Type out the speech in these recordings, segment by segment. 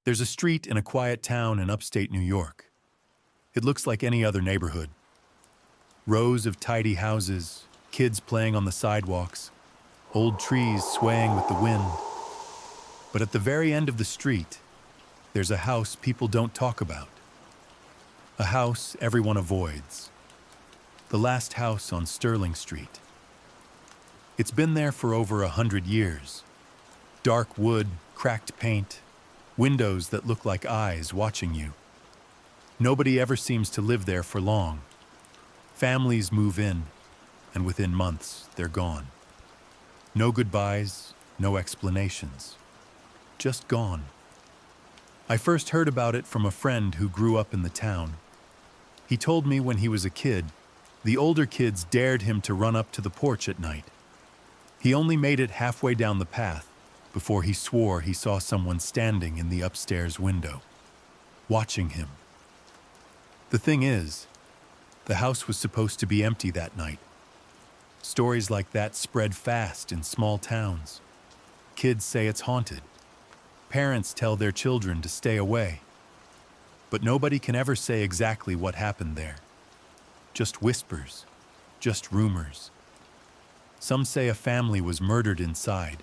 There's a street in a quiet town in upstate New York. It looks like any other neighborhood. Rows of tidy houses, kids playing on the sidewalks, old trees swaying with the wind. But at the very end of the street, there's a house people don't talk about. A house everyone avoids. The last house on Sterling Street. It's been there for over 100 years. Dark wood, cracked paint, windows that look like eyes watching you. Nobody ever seems to live there for long. Families move in, and within months, they're gone. No goodbyes, no explanations. Just gone. I first heard about it from a friend who grew up in the town. He told me when he was a kid, the older kids dared him to run up to the porch at night. He only made it halfway down the path before he swore he saw someone standing in the upstairs window, watching him. The thing is, the house was supposed to be empty that night. Stories like that spread fast in small towns. Kids say it's haunted. Parents tell their children to stay away. But nobody can ever say exactly what happened there. Just whispers, just rumors. Some say a family was murdered inside.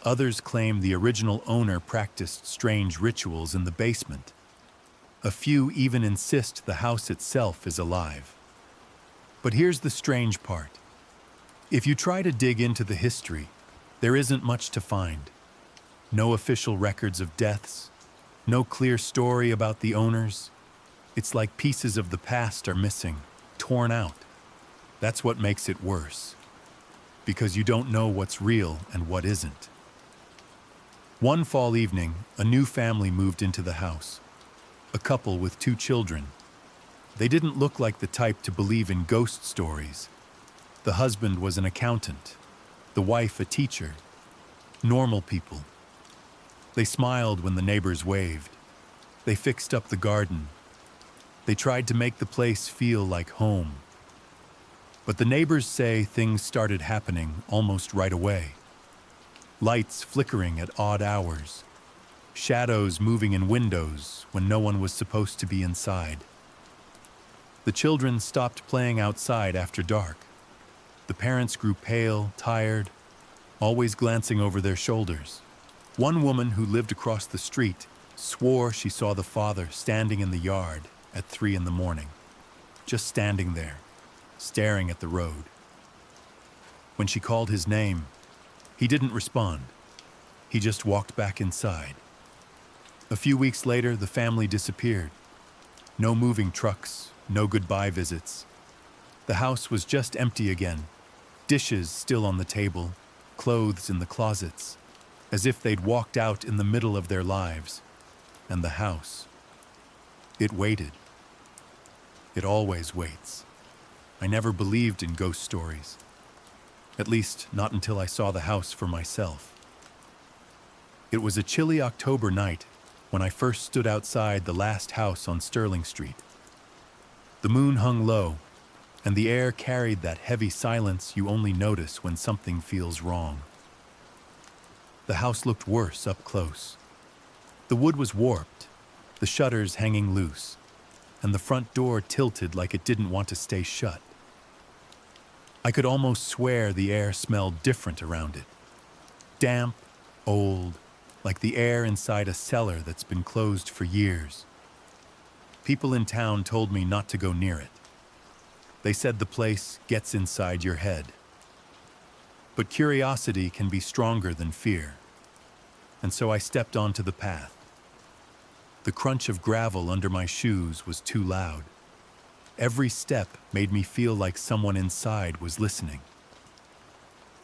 Others claim the original owner practiced strange rituals in the basement. A few even insist the house itself is alive. But here's the strange part. If you try to dig into the history, there isn't much to find. No official records of deaths, no clear story about the owners. It's like pieces of the past are missing, torn out. That's what makes it worse, because you don't know what's real and what isn't. One fall evening, a new family moved into the house. A couple with 2 children. They didn't look like the type to believe in ghost stories. The husband was an accountant, the wife a teacher. Normal people. They smiled when the neighbors waved. They fixed up the garden. They tried to make the place feel like home. But the neighbors say things started happening almost right away. Lights flickering at odd hours. Shadows moving in windows when no one was supposed to be inside. The children stopped playing outside after dark. The parents grew pale, tired, always glancing over their shoulders. One woman who lived across the street swore she saw the father standing in the yard at 3 a.m, just standing there, staring at the road. When she called his name, he didn't respond. He just walked back inside. A few weeks later, the family disappeared. No moving trucks, no goodbye visits. The house was just empty again. Dishes still on the table, clothes in the closets, as if they'd walked out in the middle of their lives. And the house, it waited. It always waits. I never believed in ghost stories. At least, not until I saw the house for myself. It was a chilly October night when I first stood outside the last house on Sterling Street. The moon hung low, and the air carried that heavy silence you only notice when something feels wrong. The house looked worse up close. The wood was warped, the shutters hanging loose, and the front door tilted like it didn't want to stay shut. I could almost swear the air smelled different around it. Damp, old, like the air inside a cellar that's been closed for years. People in town told me not to go near it. They said the place gets inside your head. But curiosity can be stronger than fear. And so I stepped onto the path. The crunch of gravel under my shoes was too loud. Every step made me feel like someone inside was listening.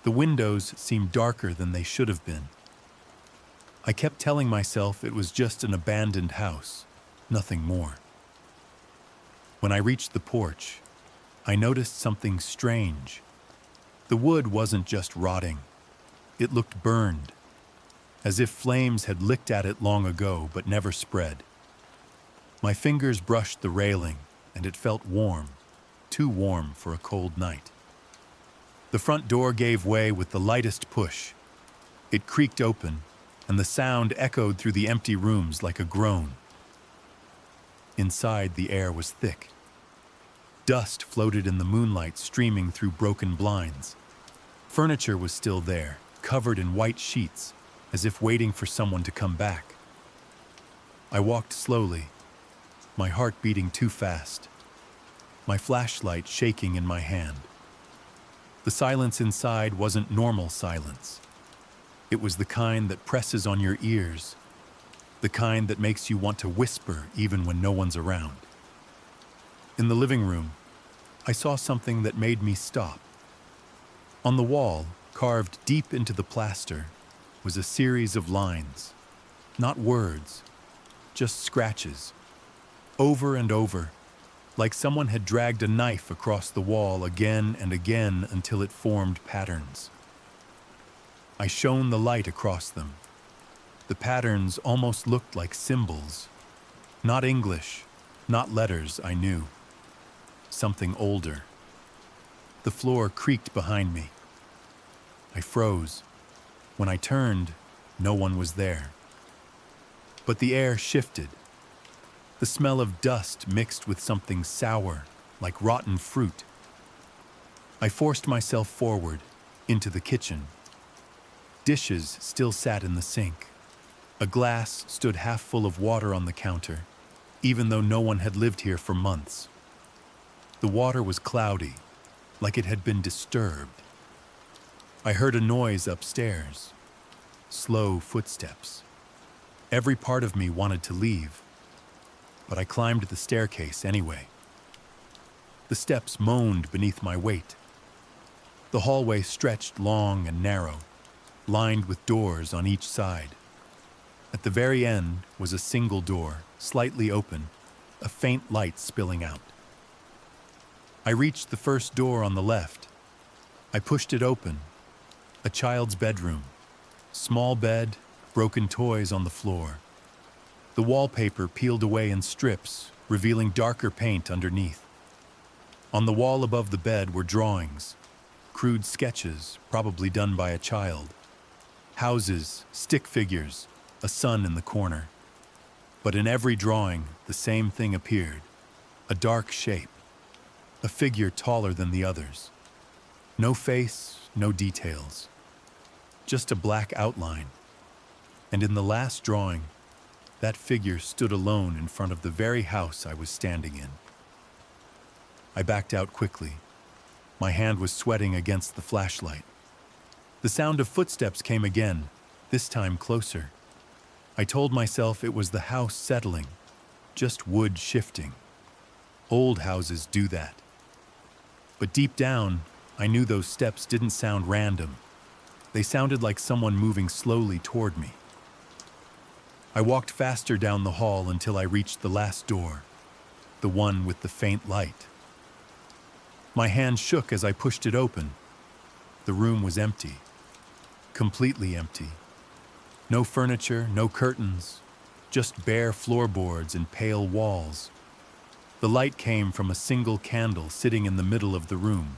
The windows seemed darker than they should have been. I kept telling myself it was just an abandoned house, nothing more. When I reached the porch, I noticed something strange. The wood wasn't just rotting. It looked burned, as if flames had licked at it long ago but never spread. My fingers brushed the railing, and it felt warm, too warm for a cold night. The front door gave way with the lightest push. It creaked open, and the sound echoed through the empty rooms like a groan. Inside, the air was thick. Dust floated in the moonlight, streaming through broken blinds. Furniture was still there, covered in white sheets, as if waiting for someone to come back. I walked slowly, my heart beating too fast, my flashlight shaking in my hand. The silence inside wasn't normal silence. It was the kind that presses on your ears, the kind that makes you want to whisper even when no one's around. In the living room, I saw something that made me stop. On the wall, carved deep into the plaster, was a series of lines. Not words, just scratches. Over and over, like someone had dragged a knife across the wall again and again until it formed patterns. I shone the light across them. The patterns almost looked like symbols. Not English, not letters I knew. Something older. The floor creaked behind me. I froze. When I turned, no one was there. But the air shifted. The smell of dust mixed with something sour, like rotten fruit. I forced myself forward, into the kitchen. Dishes still sat in the sink. A glass stood half full of water on the counter, even though no one had lived here for months. The water was cloudy, like it had been disturbed. I heard a noise upstairs. Slow footsteps. Every part of me wanted to leave, but I climbed the staircase anyway. The steps moaned beneath my weight. The hallway stretched long and narrow, lined with doors on each side. At the very end was a single door, slightly open, a faint light spilling out. I reached the first door on the left. I pushed it open. A child's bedroom. Small bed, broken toys on the floor. The wallpaper peeled away in strips, revealing darker paint underneath. On the wall above the bed were drawings, crude sketches, probably done by a child. Houses, stick figures, a sun in the corner. But in every drawing, the same thing appeared. A dark shape. A figure taller than the others. No face, no details. Just a black outline. And in the last drawing, that figure stood alone in front of the very house I was standing in. I backed out quickly. My hand was sweating against the flashlight. The sound of footsteps came again, this time closer. I told myself it was the house settling, just wood shifting. Old houses do that. But deep down, I knew those steps didn't sound random. They sounded like someone moving slowly toward me. I walked faster down the hall until I reached the last door, the one with the faint light. My hand shook as I pushed it open. The room was empty, completely empty. No furniture, no curtains, just bare floorboards and pale walls. The light came from a single candle sitting in the middle of the room.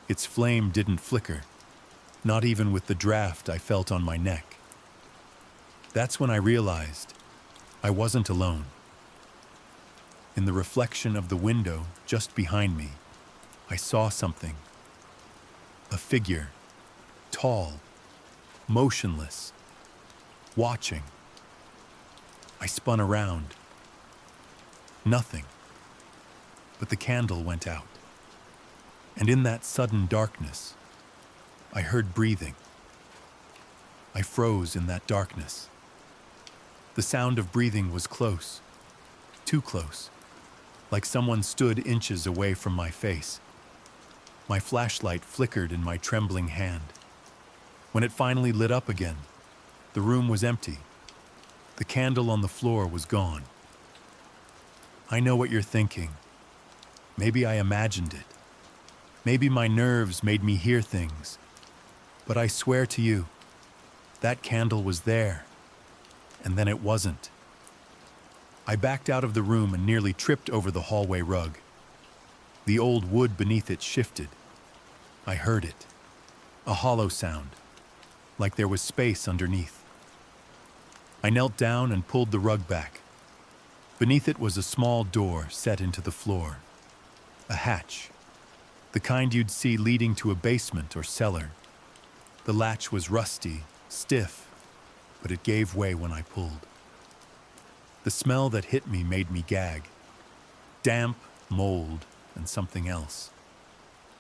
Its flame didn't flicker, not even with the draft I felt on my neck. That's when I realized I wasn't alone. In the reflection of the window just behind me, I saw something. A figure, tall, motionless, watching. I spun around. Nothing. But the candle went out. And in that sudden darkness, I heard breathing. I froze in that darkness. The sound of breathing was close, too close, like someone stood inches away from my face. My flashlight flickered in my trembling hand. When it finally lit up again, the room was empty. The candle on the floor was gone. I know what you're thinking. Maybe I imagined it. Maybe my nerves made me hear things. But I swear to you, that candle was there. And then it wasn't. I backed out of the room and nearly tripped over the hallway rug. The old wood beneath it shifted. I heard it. A hollow sound, like there was space underneath. I knelt down and pulled the rug back. Beneath it was a small door set into the floor. A hatch, the kind you'd see leading to a basement or cellar. The latch was rusty, stiff, but it gave way when I pulled. The smell that hit me made me gag. Damp, mold, and something else.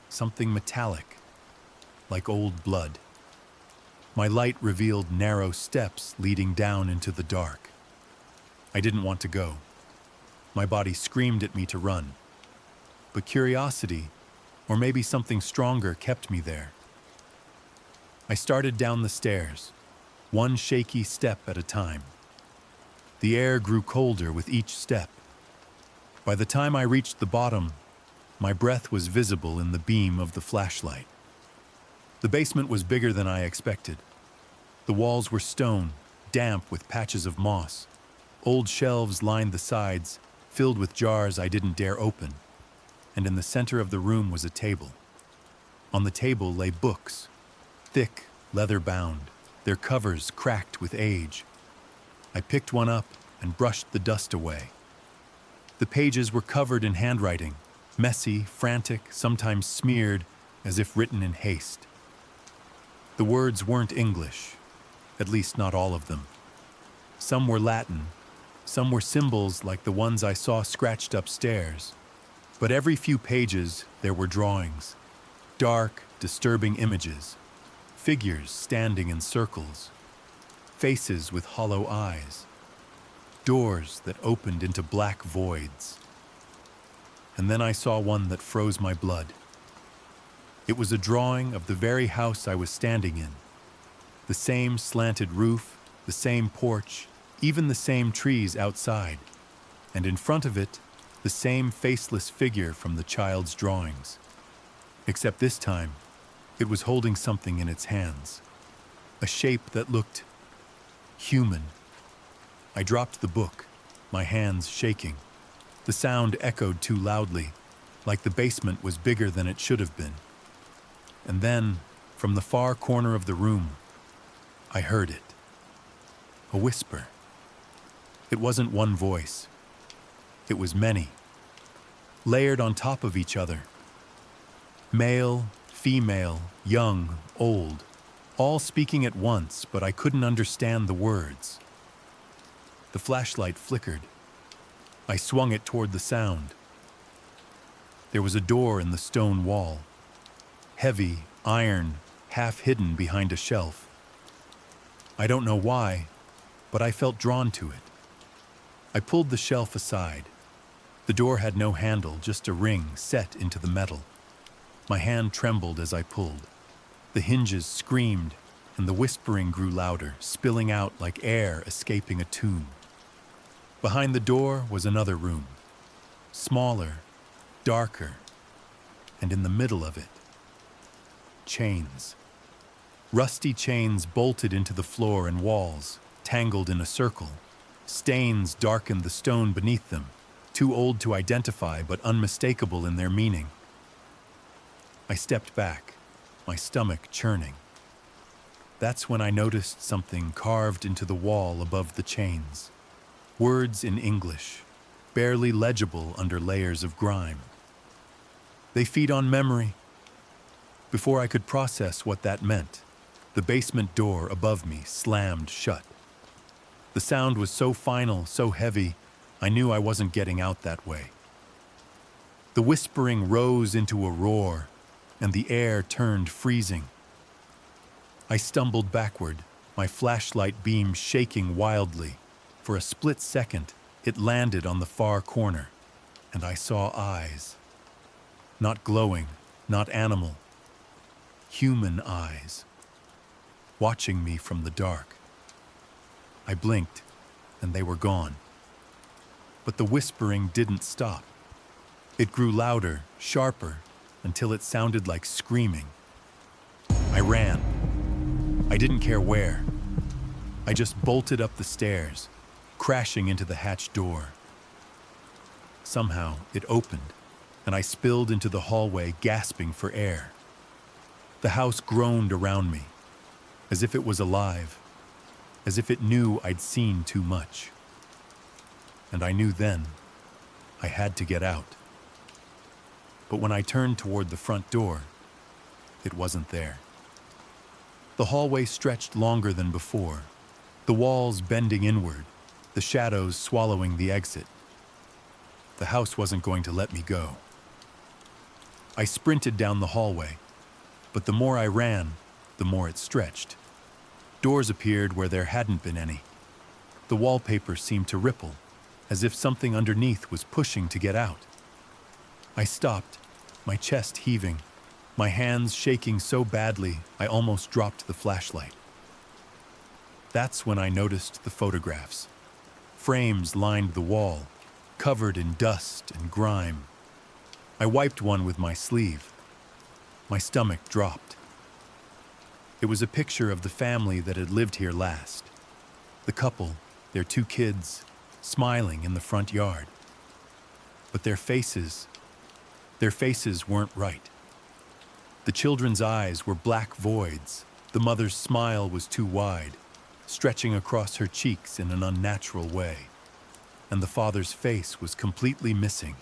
Something metallic, like old blood. My light revealed narrow steps leading down into the dark. I didn't want to go. My body screamed at me to run. But curiosity, or maybe something stronger, kept me there. I started down the stairs, one shaky step at a time. The air grew colder with each step. By the time I reached the bottom, my breath was visible in the beam of the flashlight. The basement was bigger than I expected. The walls were stone, damp with patches of moss. Old shelves lined the sides, filled with jars I didn't dare open. And in the center of the room was a table. On the table lay books, thick, leather-bound, their covers cracked with age. I picked one up and brushed the dust away. The pages were covered in handwriting, messy, frantic, sometimes smeared, as if written in haste. The words weren't English, at least not all of them. Some were Latin, some were symbols like the ones I saw scratched upstairs. But every few pages there were drawings, dark, disturbing images, figures standing in circles, faces with hollow eyes, doors that opened into black voids. And then I saw one that froze my blood. It was a drawing of the very house I was standing in. The same slanted roof, the same porch, even the same trees outside, and in front of it, the same faceless figure from the child's drawings. Except this time, it was holding something in its hands, a shape that looked human. I dropped the book, my hands shaking. The sound echoed too loudly, like the basement was bigger than it should have been. And then, from the far corner of the room, I heard it. A whisper. It wasn't one voice. It was many, layered on top of each other. Male, female, young, old, all speaking at once, but I couldn't understand the words. The flashlight flickered. I swung it toward the sound. There was a door in the stone wall, heavy, iron, half hidden behind a shelf. I don't know why, but I felt drawn to it. I pulled the shelf aside. The door had no handle, just a ring set into the metal. My hand trembled as I pulled. The hinges screamed, and the whispering grew louder, spilling out like air escaping a tomb. Behind the door was another room, smaller, darker, and in the middle of it, chains. Rusty chains bolted into the floor and walls, tangled in a circle. Stains darkened the stone beneath them, too old to identify but unmistakable in their meaning. I stepped back, my stomach churning. That's when I noticed something carved into the wall above the chains. Words in English, barely legible under layers of grime. They feed on memory. Before I could process what that meant, the basement door above me slammed shut. The sound was so final, so heavy, I knew I wasn't getting out that way. The whispering rose into a roar, and the air turned freezing. I stumbled backward, my flashlight beam shaking wildly. For a split second, it landed on the far corner, and I saw eyes. Not glowing, not animal. Human eyes, watching me from the dark. I blinked, and they were gone. But the whispering didn't stop. It grew louder, sharper, until it sounded like screaming. I ran. I didn't care where. I just bolted up the stairs, crashing into the hatch door. Somehow, it opened, and I spilled into the hallway, gasping for air. The house groaned around me, as if it was alive. as if it knew I'd seen too much. And I knew then I had to get out. But when I turned toward the front door, it wasn't there. The hallway stretched longer than before, the walls bending inward, the shadows swallowing the exit. The house wasn't going to let me go. I sprinted down the hallway, but the more I ran, the more it stretched. Doors appeared where there hadn't been any. The wallpaper seemed to ripple, as if something underneath was pushing to get out. I stopped, my chest heaving, my hands shaking so badly I almost dropped the flashlight. That's when I noticed the photographs. Frames lined the wall, covered in dust and grime. I wiped one with my sleeve. My stomach dropped. It was a picture of the family that had lived here last. The couple, their 2 kids, smiling in the front yard. But their faces weren't right. The children's eyes were black voids. The mother's smile was too wide, stretching across her cheeks in an unnatural way. And the father's face was completely missing,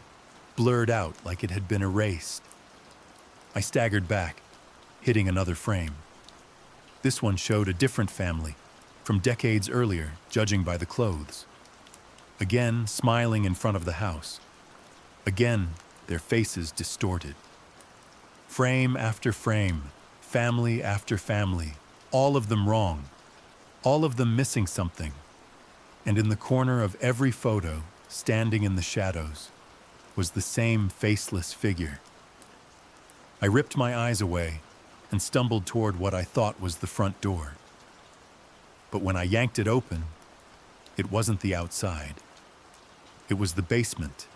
blurred out like it had been erased. I staggered back, hitting another frame. This one showed a different family, from decades earlier, judging by the clothes. Again, smiling in front of the house. Again, their faces distorted. Frame after frame, family after family, all of them wrong, all of them missing something. And in the corner of every photo, standing in the shadows, was the same faceless figure. I ripped my eyes away and stumbled toward what I thought was the front door. But when I yanked it open, it wasn't the outside. It was the basement.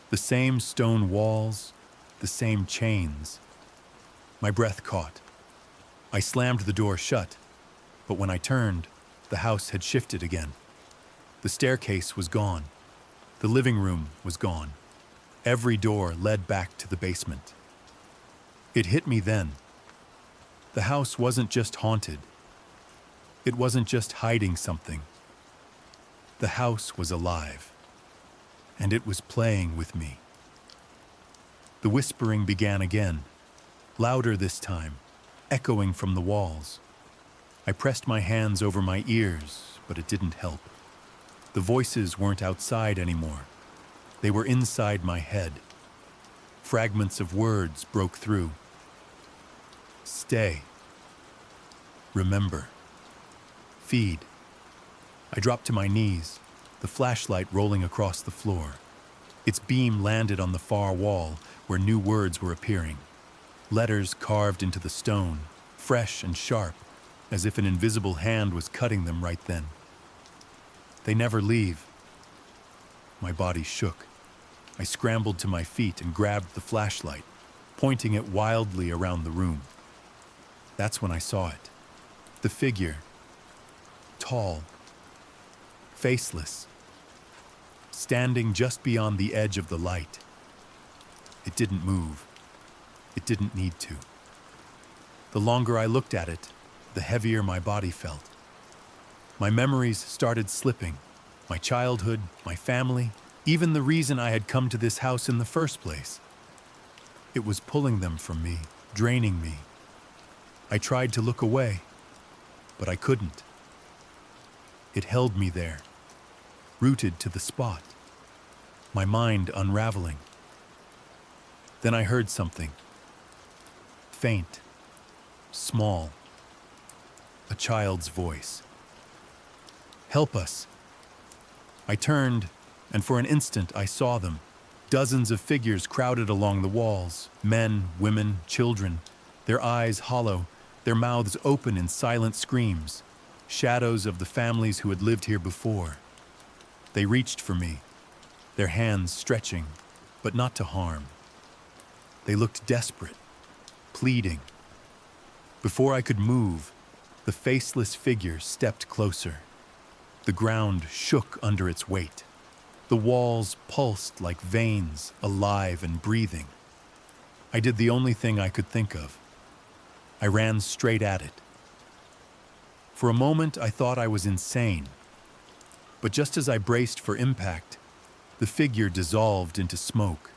The same stone walls, the same chains. My breath caught. I slammed the door shut, but when I turned, the house had shifted again. The staircase was gone. The living room was gone. Every door led back to the basement. It hit me then. The house wasn't just haunted. It wasn't just hiding something. The house was alive, and it was playing with me. The whispering began again, louder this time, echoing from the walls. I pressed my hands over my ears, but it didn't help. The voices weren't outside anymore. They were inside my head. Fragments of words broke through. Stay. Remember. Feed. I dropped to my knees, the flashlight rolling across the floor. Its beam landed on the far wall, where new words were appearing. Letters carved into the stone, fresh and sharp, as if an invisible hand was cutting them right then. They never leave. My body shook. I scrambled to my feet and grabbed the flashlight, pointing it wildly around the room. That's when I saw it. The figure. Tall. Faceless. Standing just beyond the edge of the light. It didn't move. It didn't need to. The longer I looked at it, the heavier my body felt. My memories started slipping. My childhood, my family, even the reason I had come to this house in the first place. It was pulling them from me, draining me. I tried to look away, but I couldn't. It held me there, rooted to the spot, my mind unraveling. Then I heard something. Faint, small, a child's voice. Help us. I turned, and for an instant I saw them. Dozens of figures crowded along the walls, men, women, children, their eyes hollow, their mouths open in silent screams, shadows of the families who had lived here before. They reached for me, their hands stretching, but not to harm. They looked desperate, pleading. Before I could move, the faceless figure stepped closer. The ground shook under its weight. The walls pulsed like veins, alive and breathing. I did the only thing I could think of. I ran straight at it. For a moment, I thought I was insane. But just as I braced for impact, the figure dissolved into smoke.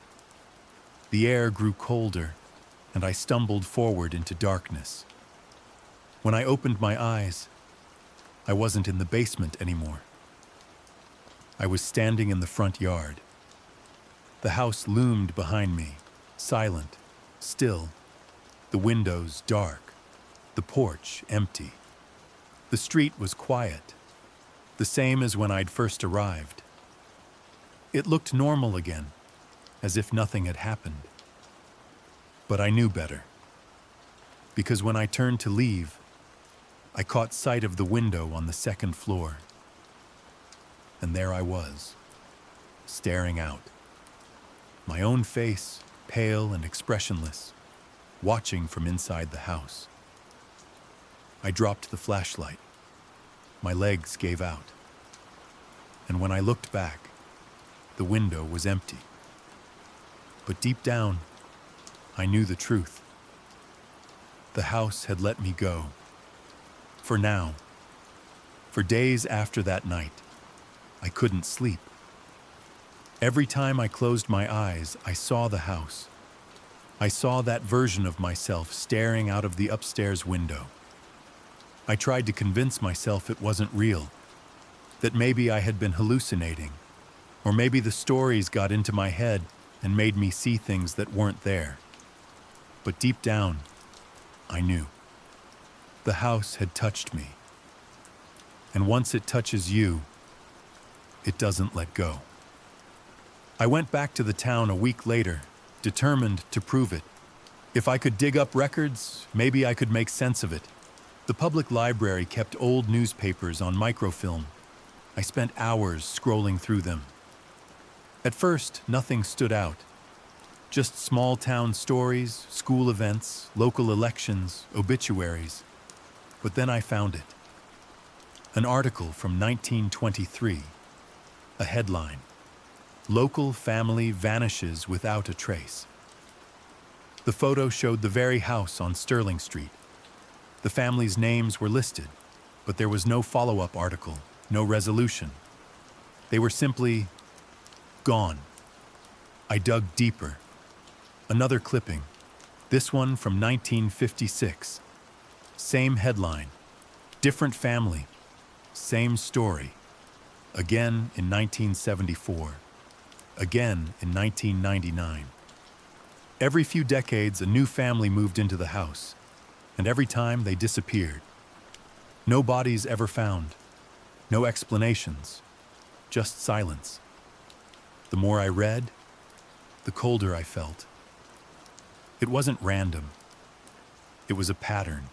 The air grew colder, and I stumbled forward into darkness. When I opened my eyes, I wasn't in the basement anymore. I was standing in the front yard. The house loomed behind me, silent, still, the windows dark, the porch empty. The street was quiet, the same as when I'd first arrived. It looked normal again, as if nothing had happened. But I knew better, because when I turned to leave, I caught sight of the window on the second floor. And there I was, staring out. My own face, pale and expressionless, watching from inside the house. I dropped the flashlight. My legs gave out. And when I looked back, the window was empty. But deep down, I knew the truth. The house had let me go. For now. For days after that night, I couldn't sleep. Every time I closed my eyes, I saw the house. I saw that version of myself staring out of the upstairs window. I tried to convince myself it wasn't real, that maybe I had been hallucinating, or maybe the stories got into my head and made me see things that weren't there. But deep down, I knew. The house had touched me. And once it touches you, it doesn't let go. I went back to the town a week later, determined to prove it. If I could dig up records, maybe I could make sense of it. The public library kept old newspapers on microfilm. I spent hours scrolling through them. At first, nothing stood out. Just small town stories, school events, local elections, obituaries. But then I found it. An article from 1923. A headline. Local family vanishes without a trace. The photo showed the very house on Sterling Street. The family's names were listed, but there was no follow-up article, no resolution. They were simply gone. I dug deeper. Another clipping, this one from 1956. Same headline, different family, same story. Again in 1974. Again in 1999. Every few decades, a new family moved into the house, and every time they disappeared. No bodies ever found, no explanations, just silence. The more I read, the colder I felt. It wasn't random. It was a pattern,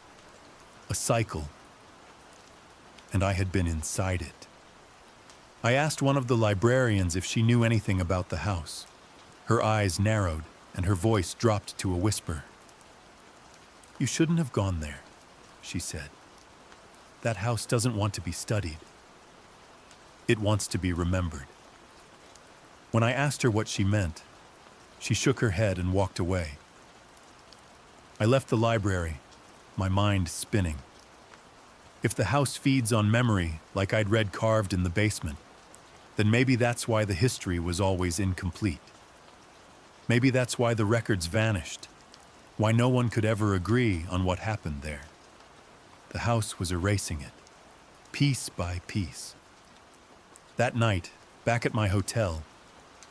a cycle, and I had been inside it. I asked one of the librarians if she knew anything about the house. Her eyes narrowed, and her voice dropped to a whisper. "You shouldn't have gone there," she said. "That house doesn't want to be studied. It wants to be remembered." When I asked her what she meant, she shook her head and walked away. I left the library, my mind spinning. If the house feeds on memory, like I'd read carved in the basement, then maybe that's why the history was always incomplete. Maybe that's why the records vanished, why no one could ever agree on what happened there. The house was erasing it, piece by piece. That night, back at my hotel,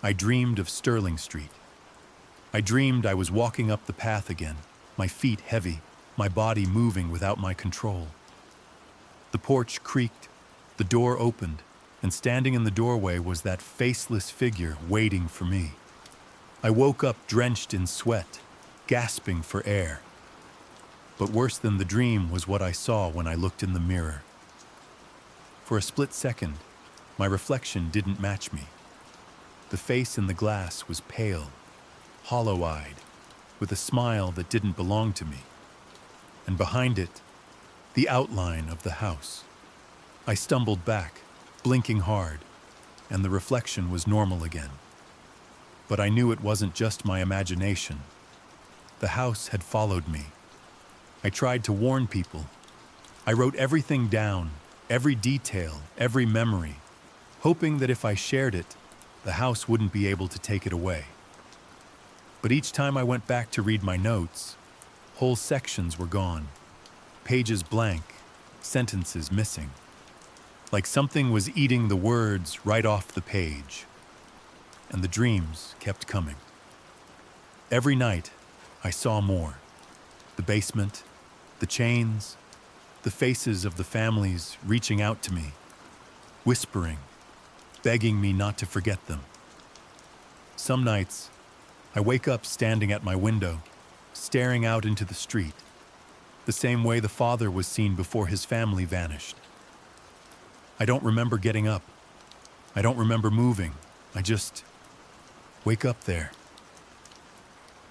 I dreamed of Sterling Street. I dreamed I was walking up the path again, my feet heavy, my body moving without my control. The porch creaked, the door opened, and standing in the doorway was that faceless figure waiting for me. I woke up drenched in sweat, gasping for air. But worse than the dream was what I saw when I looked in the mirror. For a split second, my reflection didn't match me. The face in the glass was pale, hollow-eyed, with a smile that didn't belong to me. And behind it, the outline of the house. I stumbled back, blinking hard, and the reflection was normal again. But I knew it wasn't just my imagination. The house had followed me. I tried to warn people, I wrote everything down, every detail, every memory, hoping that if I shared it, the house wouldn't be able to take it away. But each time I went back to read my notes, whole sections were gone, pages blank, sentences missing. Like something was eating the words right off the page. And the dreams kept coming. Every night, I saw more. The basement, the chains, the faces of the families reaching out to me, whispering, begging me not to forget them. Some nights, I wake up standing at my window, staring out into the street, the same way the father was seen before his family vanished. I don't remember getting up. I don't remember moving. I just wake up there.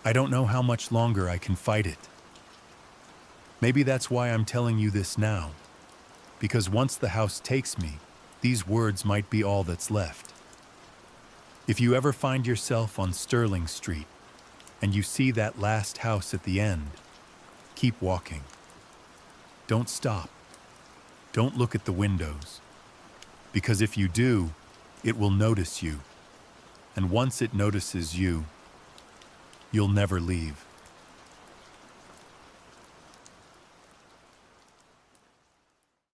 I don't know how much longer I can fight it. Maybe that's why I'm telling you this now, because once the house takes me, these words might be all that's left. If you ever find yourself on Sterling Street and you see that last house at the end, keep walking. Don't stop. Don't look at the windows, because if you do, it will notice you. And once it notices you, you'll never leave.